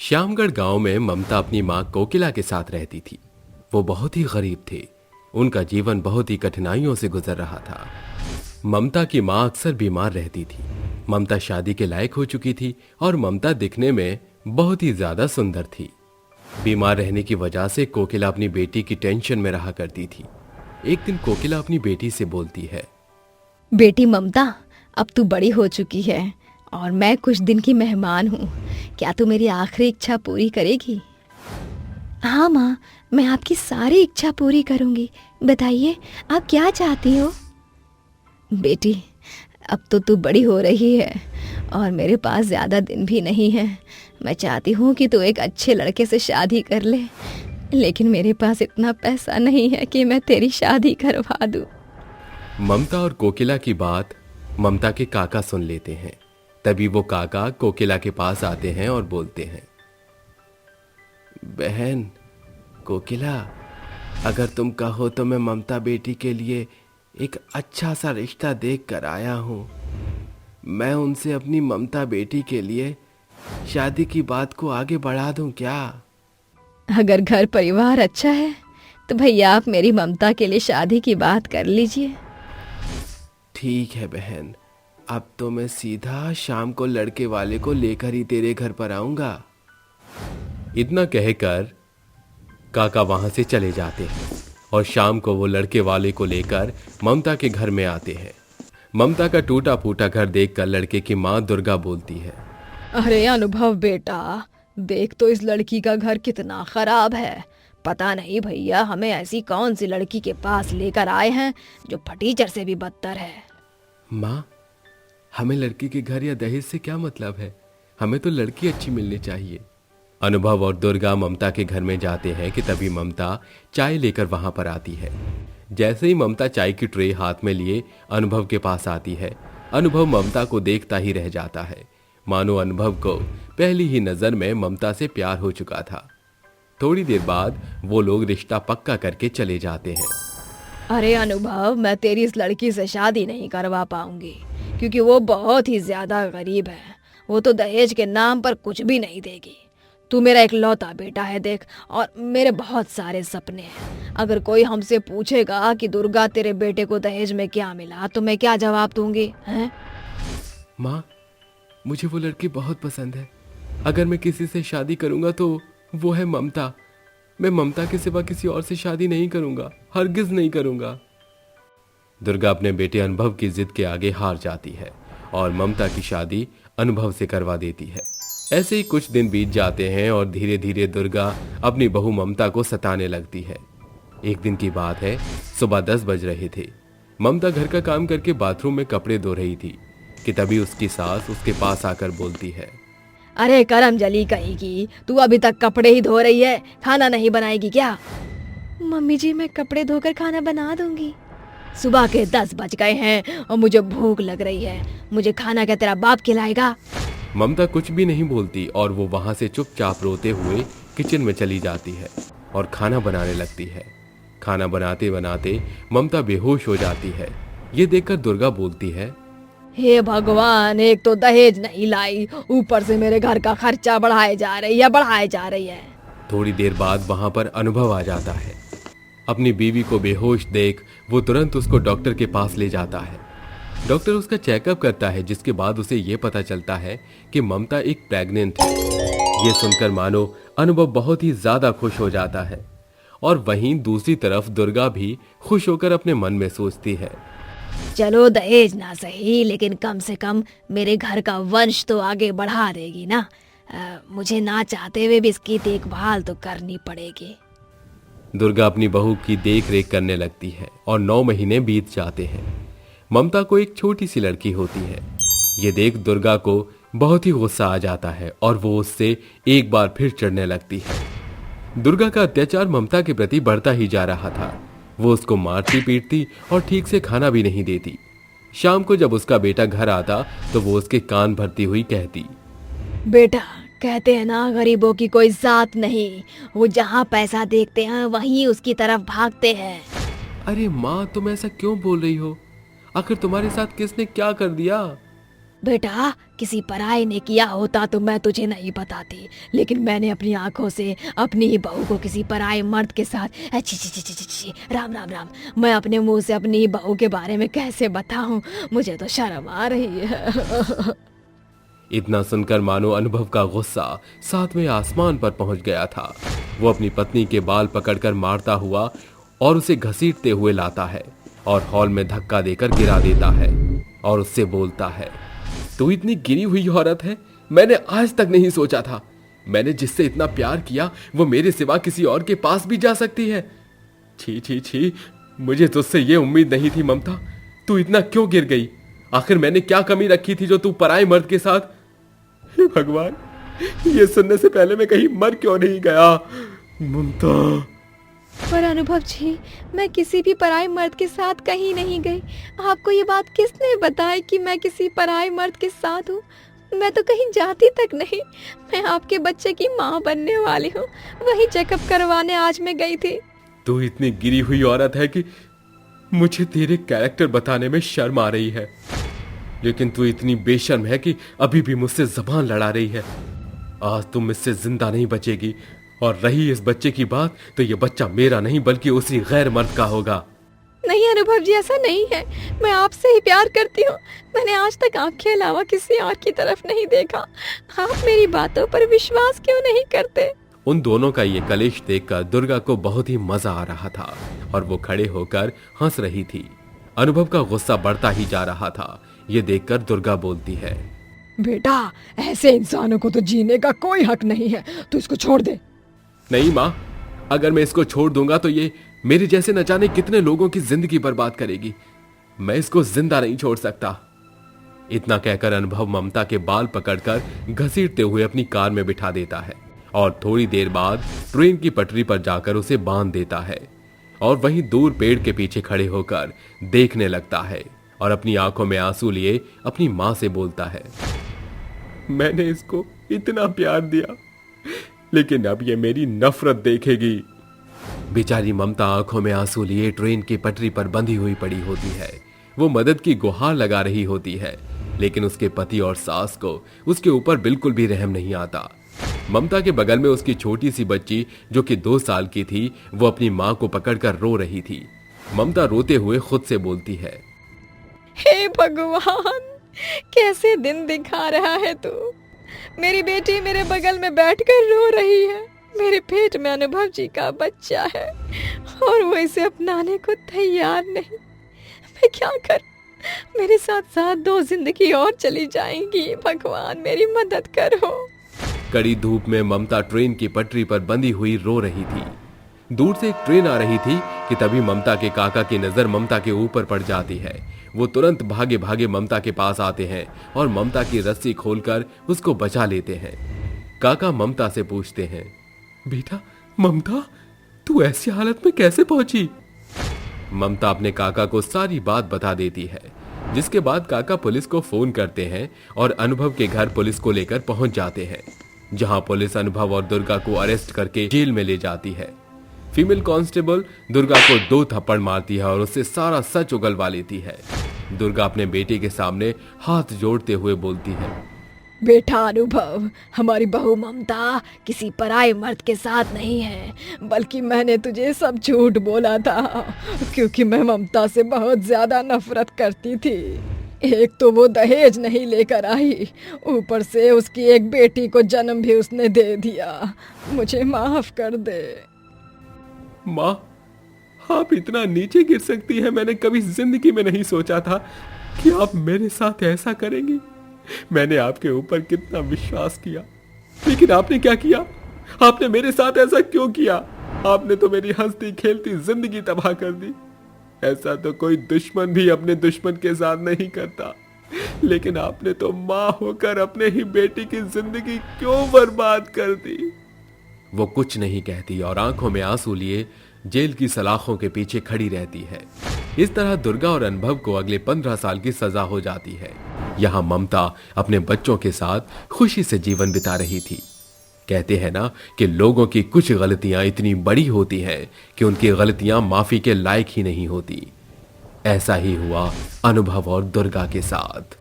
श्यामगढ़ गांव में ममता अपनी मां कोकिला के साथ रहती थी। वो बहुत ही गरीब थे। उनका जीवन बहुत ही कठिनाइयों से गुजर रहा था। ममता की मां अक्सर बीमार रहती थी। ममता शादी के लायक हो चुकी थी और ममता दिखने में बहुत ही ज्यादा सुंदर थी। बीमार रहने की वजह से कोकिला अपनी बेटी की टेंशन में रहा करती थी। एक दिन कोकिला अपनी बेटी से बोलती है, बेटी ममता, अब तू बड़ी हो चुकी है और मैं कुछ दिन की मेहमान हूँ। क्या तू मेरी आखिरी इच्छा पूरी करेगी? हाँ माँ, मैं आपकी सारी इच्छा पूरी करूँगी। बताइए, आप क्या चाहती हो? बेटी, अब तो तू बड़ी हो रही है और मेरे पास ज़्यादा दिन भी नहीं है। मैं चाहती हूँ कि तू एक अच्छे लड़के से शादी कर ले, लेकिन मेरे पास इतना पैसा नहीं है कि मैं तेरी शादी करवा दूँ। ममता और कोकिला की बात ममता के काका सुन लेते हैं। तभी वो काका कोकिला के पास आते हैं और बोलते हैं, बहन कोकिला, अगर तुम कहो तो मैं ममता बेटी के लिए एक अच्छा सा रिश्ता देख कर आया हूं। मैं उनसे अपनी ममता बेटी के लिए शादी की बात को आगे बढ़ा दूं क्या? अगर घर परिवार अच्छा है तो भैया आप मेरी ममता के लिए शादी की बात कर लीजिए। ठीक है बहन, अब तो मैं सीधा शाम को लड़के वाले को लेकर ही तेरे घर पर आऊंगा। इतना कहकर काका वहां से चले जाते हैं और शाम को वो लड़के वाले को लेकर ममता के घर में आते हैं। ममता का टूटा फूटा घर देखकर लड़के की मां दुर्गा बोलती है, अरे अनुभव बेटा, देख तो इस लड़की का घर कितना खराब है। पता नहीं भैया हमें ऐसी कौन सी लड़की के पास लेकर आए हैं जो फटीचर से भी बदतर है। मां, हमें लड़की के घर या दहेज से क्या मतलब है? हमें तो लड़की अच्छी मिलनी चाहिए। अनुभव और दुर्गा ममता के घर में जाते हैं कि तभी ममता चाय लेकर वहां पर आती है। जैसे ही ममता चाय की ट्रे हाथ में लिए अनुभव के पास आती है, अनुभव ममता को देखता ही रह जाता है, मानो अनुभव को पहली ही नजर में ममता से प्यार हो चुका था। थोड़ी देर बाद वो लोग रिश्ता पक्का करके चले जाते हैं। अरे अनुभव, मैं तेरी इस लड़की से शादी नहीं करवा पाऊंगी क्योंकि वो बहुत ही ज्यादा गरीब है। वो तो दहेज के नाम पर कुछ भी नहीं देगी। तू मेरा इकलौता बेटा है देख, और मेरे बहुत सारे सपने हैं। अगर कोई हमसे पूछेगा कि दुर्गा तेरे बेटे को दहेज में क्या मिला तो मैं क्या जवाब दूंगी? हैं? माँ, मुझे वो लड़की बहुत पसंद है। अगर मैं किसी से शादी करूंगा तो वो है ममता। मैं ममता के सिवा किसी और से शादी नहीं करूंगा, हरगिज नहीं करूंगा। दुर्गा अपने बेटे अनुभव की जिद के आगे हार जाती है और ममता की शादी अनुभव से करवा देती है। ऐसे ही कुछ दिन बीत जाते हैं और धीरे धीरे दुर्गा अपनी बहू ममता को सताने लगती है। एक दिन की बात है, सुबह 10 बज रहे थे। ममता घर का काम करके बाथरूम में कपड़े धो रही थी कि तभी उसकी सास उसके पास आकर बोलती है, अरे करम जली कहीं की, तू अभी तक कपड़े ही धो रही है, खाना नहीं बनाएगी क्या? मम्मी जी, मैं कपड़े धोकर खाना बना दूंगी। सुबह के 10 बज गए हैं और मुझे भूख लग रही है। मुझे खाना क्या तेरा बाप खिलाएगा? ममता कुछ भी नहीं बोलती और वो वहां से चुपचाप रोते हुए किचन में चली जाती है और खाना बनाने लगती है। खाना बनाते बनाते ममता बेहोश हो जाती है। ये देखकर दुर्गा बोलती है, हे भगवान, एक तो दहेज नहीं लाई, ऊपर से मेरे घर का खर्चा बढ़ाए जा रही है। थोड़ी देर बाद वहां पर अनुभव आ जाता है। अपनी बीवी को बेहोश देख वो तुरंत उसको डॉक्टर के पास ले जाता है। डॉक्टर उसका चेकअप करता है, जिसके बाद उसे ये पता चलता है कि ममता एक प्रेग्नेंट है। ये सुनकर मानो अनुभव बहुत ही ज्यादा खुश हो जाता है और वहीं दूसरी तरफ दुर्गा भी खुश होकर अपने मन में सोचती है, चलो दहेज ना सही, लेकिन कम से कम मेरे घर का वंश तो आगे बढ़ा देगी ना। मुझे ना चाहते हुए भी इसकी देखभाल तो करनी पड़ेगी। दुर्गा अपनी बहू की देख रेख करने लगती है और 9 महीने बीत जाते हैं। ममता को एक छोटी सी लड़की होती है। ये देख दुर्गा को बहुत ही गुस्सा आ जाता है और वो उससे एक बार फिर चिढ़ने लगती है। दुर्गा का अत्याचार ममता के प्रति बढ़ता ही जा रहा था। वो उसको मारती पीटती और ठीक से खाना भी नहीं देती। शाम को जब उसका बेटा घर आता तो वो उसके कान भरती हुई कहती, बेटा, कहते हैं ना, गरीबों की कोई जात नहीं। वो जहाँ पैसा देखते हैं वहीं उसकी तरफ भागते हैं। अरे माँ, तुम ऐसा क्यों बोल रही हो? आखिर तुम्हारे साथ किसने क्या कर दिया? बेटा, किसी पराये ने किया होता तो मैं तुझे नहीं बताती, लेकिन मैंने अपनी आंखों से अपनी ही बहू को किसी पराये मर्द के साथ, छी छी छी छी छी छी, राम राम राम, मैं अपने मुंह से अपनी ही बहू के बारे में कैसे बताऊं, मुझे तो शर्म आ रही है। इतना सुनकर मानो अनुभव का गुस्सा सातवें आसमान पर पहुंच गया था। वो अपनी पत्नी के बाल पकड़कर मारता हुआ और उसे घसीटते हुए लाता है और हॉल में धक्का देकर गिरा देता है और उससे बोलता है, तू इतनी गिरी हुई औरत है, मैंने आज तक नहीं सोचा था। मैंने जिससे इतना प्यार किया वो मेरे सिवा किसी और के पास भी जा सकती है। छी छी छी, मुझे तुझसे ये उम्मीद नहीं थी ममता। तू इतना क्यों गिर गई? आखिर मैंने क्या कमी रखी थी जो तू पराये मर्द के साथ? हे भगवान, ये सुनने से पहले मैं कहीं मर क्यों नहीं गया? ममता। पर अनुभव जी, मैं किसी भी पराये मर्द के साथ कहीं नहीं गई। आपको ये बात किसने बताई कि मैं किसी पराये मर्द के साथ हूँ? मैं तो कहीं जाती तक नहीं। मैं आपके बच्चे की माँ बनने वाली हूँ। वही चेकअप करवाने आज मैं गई थी। तू इतनी गिरी हुई औरत है कि मुझे तेरे कैरेक्टर बताने में शर्म आ रही है, लेकिन तू इतनी बेशर्म है कि अभी भी मुझसे जबान लड़ा रही है। आज तुम मुझसे जिंदा नहीं बचेगी, और रही इस बच्चे की बात, तो ये बच्चा मेरा नहीं बल्कि उसी गैर मर्द का होगा। नहीं अनुभव जी, ऐसा नहीं है। मैं आपसे ही प्यार करती हूँ। मैंने आज तक आपके अलावा किसी और की तरफ नहीं देखा। आप मेरी बातों पर विश्वास क्यों नहीं करते? उन दोनों का ये कलेश देखकर दुर्गा को बहुत ही मजा आ रहा था और वो खड़े होकर हंस रही थी। अनुभव का गुस्सा बढ़ता ही जा रहा था। ये देखकर दुर्गा बोलती है, बेटा, ऐसे इंसानों को तो जीने का कोई हक नहीं है। तू इसको छोड़ दे। नहीं माँ, अगर मैं इसको छोड़ दूंगा तो ये मेरे जैसे न जाने कितने लोगों की जिंदगी बर्बाद करेगी। मैं इसको जिंदा नहीं छोड़ सकता। इतना कहकर अनुभव ममता के बाल पकड़कर घसीटते हुए अपनी कार में बिठा देता है और थोड़ी देर बाद ट्रेन की पटरी पर जाकर उसे बांध देता है और वहीं दूर पेड़ के पीछे खड़े होकर देखने लगता है और अपनी आंखों में आंसू लिए अपनी मां से बोलता है, मैंने इसको इतना प्यार दिया, लेकिन अब ये मेरी नफरत देखेगी। बेचारी ममता आंखों में आंसू लिए ट्रेन की पटरी पर बंधी हुई पड़ी होती है। वो मदद की गुहार लगा रही होती है, लेकिन उसके पति और सास को उसके ऊपर बिल्कुल भी रहम नहीं आता। ममता के बगल में उसकी छोटी सी बच्ची जो कि 2 साल की थी, वो अपनी मां को पकड़कर रो रही थी। ममता रोते हुए खुद से बोलती है, हे भगवान, कैसे दिन दिखा रहा है तू। मेरी बेटी मेरे बगल में बैठकर रो रही है। मेरे पेट में अनुभव जी का बच्चा है और वो इसे अपनाने को तैयार नहीं। मैं क्या करूं? मेरे साथ साथ 2 जिंदगी और चली जाएंगी। भगवान, मेरी मदद करो। कड़ी धूप में ममता ट्रेन की पटरी पर बंधी हुई रो रही थी। दूर से एक ट्रेन आ रही थी कि तभी ममता के काका की नजर ममता के ऊपर पड़ जाती है। वो तुरंत भागे भागे ममता के पास आते हैं और ममता की रस्सी खोलकर उसको बचा लेते हैं। काका ममता से पूछते हैं, बेटा ममता, तू ऐसी हालत में कैसे पहुंची? ममता अपने काका को सारी बात बता देती है, जिसके बाद काका पुलिस को फोन करते हैं और अनुभव के घर पुलिस को लेकर पहुंच जाते हैं, जहां पुलिस अनुभव और दुर्गा को अरेस्ट करके जेल में ले जाती है। फीमेल कांस्टेबल दुर्गा को 2 थप्पड़ मारती है और उससे सारा सच उगलवा लेती है। दुर्गा अपने बेटे के सामने हाथ जोड़ते हुए बोलती है, बेटा अनुभव, हमारी बहू ममता किसी पराये मर्द के साथ नहीं है, बल्कि मैंने तुझे सब झूठ बोला था, क्योंकि मैं ममता से बहुत ज्यादा नफरत करती थी। एक तो वो दहेज नहीं लेकर आई, ऊपर से उसकी एक बेटी को जन्म भी उसने दे दिया। मुझे माफ कर दे। माँ, आप इतना नीचे गिर सकती हैं, मैंने कभी जिंदगी में नहीं सोचा था कि आप मेरे साथ ऐसा करेंगी। मैंने आपके ऊपर कितना विश्वास किया, लेकिन आपने क्या किया? आपने मेरे साथ ऐसा क्यों किया? आपने तो मेरी हंसती खेलती जिंदगी तबाह कर दी। ऐसा तो कोई दुश्मन भी अपने दुश्मन के साथ नहीं करता, लेकिन आपने तो माँ होकर अपने ही बेटी की जिंदगी क्यों बर्बाद कर दी? वो कुछ नहीं कहती और आंखों में आंसू लिए जेल की सलाखों के पीछे खड़ी रहती है। इस तरह दुर्गा और अनुभव को अगले 15 साल की सजा हो जाती है। यहाँ ममता अपने बच्चों के साथ खुशी से जीवन बिता रही थी। कहते हैं ना कि लोगों की कुछ गलतियां इतनी बड़ी होती हैं कि उनकी गलतियां माफी के लायक ही नहीं होती। ऐसा ही हुआ अनुभव और दुर्गा के साथ।